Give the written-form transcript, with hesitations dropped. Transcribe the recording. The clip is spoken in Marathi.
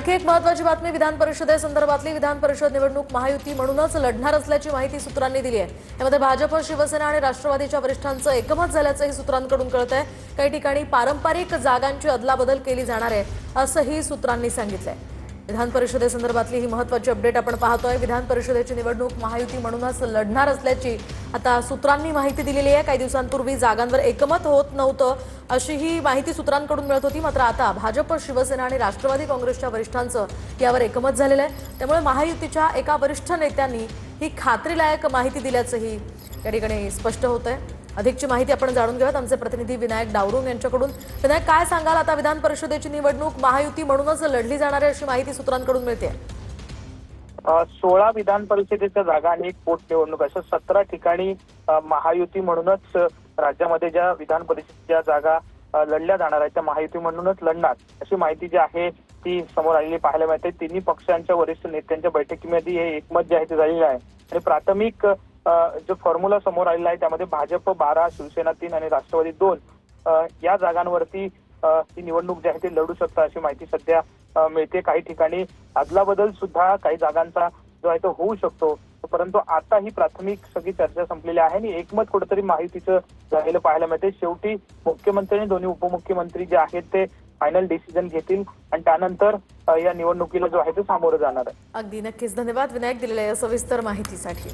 आणखी एक महत्त्वाची बातमी विधान परिषदेसंदर्भातली विधान परिषद निवडणूक महायुती म्हणूनच लढणार असल्याची माहिती सूत्रांनी दिली आहे। यामध्ये भाजप, शिवसेना आणि राष्ट्रवादीच्या वरिष्ठांचं एकमत झाल्याचंही सूत्रांकडून कळतंय। काही ठिकाणी पारंपरिक जागांची अदलाबदल केली जाणार आहे असंही सूत्रांनी सांगितलंय। विधान परिषदेसंदर्भातली ही महत्त्वाची अपडेट आपण पाहतोय। विधान परिषदेची निवडणूक महायुती म्हणूनच लढणार असल्याची आता सूत्रांनी माहिती दिलेली आहे। काही दिवसांपूर्वी जागांवर एकमत होत नव्हतं अशी ही माहिती सूत्रांकडून मिळत होती, मात्र आता भाजप, शिवसेना आणि राष्ट्रवादी काँग्रेसच्या वरिष्ठांचं यावर एकमत झालेलं आहे। त्यामुळे महायुतीच्या एका वरिष्ठ नेत्यांनी ही खात्रीलायक माहिती दिल्याचंही या ठिकाणी स्पष्ट होतंय। अधिकची माहिती आपण जाणून घेऊयात आमचे प्रतिनिधी विनायक डावरुंग यांच्याकडून। विनायक, काय सांगाल? आता विधान परिषदेची निवडणूक महायुती म्हणूनच लढली जाणार आहे अशी माहिती सूत्रांकडून मिळते। 16 विधान परिषदेच्या जागा आणि एक पोटनिवडणूक अशा 17 ठिकाणी महायुती म्हणूनच राज्यामध्ये ज्या विधान परिषदेच्या जागा लढल्या जाणार आहेत त्या महायुती म्हणूनच लढणार अशी माहिती जी आहे ती समोर आलेली पाहायला मिळते। तिन्ही पक्षांच्या वरिष्ठ नेत्यांच्या बैठकीमध्ये हे एकमत जे आहे ते झालेलं आहे आणि प्राथमिक जो फॉर्म्युला समोर आलेला आहे त्यामध्ये भाजप 12, शिवसेना 3 आणि राष्ट्रवादी 2 या जागांवरती ही निवडणूक जी आहे ती लढू शकतात अशी माहिती सध्या मिळते। काही ठिकाणी अदलाबदल सुद्धा काही जागांचा जो आहे तो होऊ शकतो, परंतु आता ही प्राथमिक सगळी चर्चा संपलेली आहे आणि एकमत कुठेतरी महायुतीचं झालेलं पाहायला मिळते। शेवटी मुख्यमंत्री आणि दोन्ही उपमुख्यमंत्री जे आहेत ते फायनल डिसिजन घेतील आणि त्यानंतर या निवडणुकीला जो आहे ते सामोरं जाणार आहे। अगदी नक्कीच धन्यवाद विनायक दिलेल्या या सविस्तर माहितीसाठी।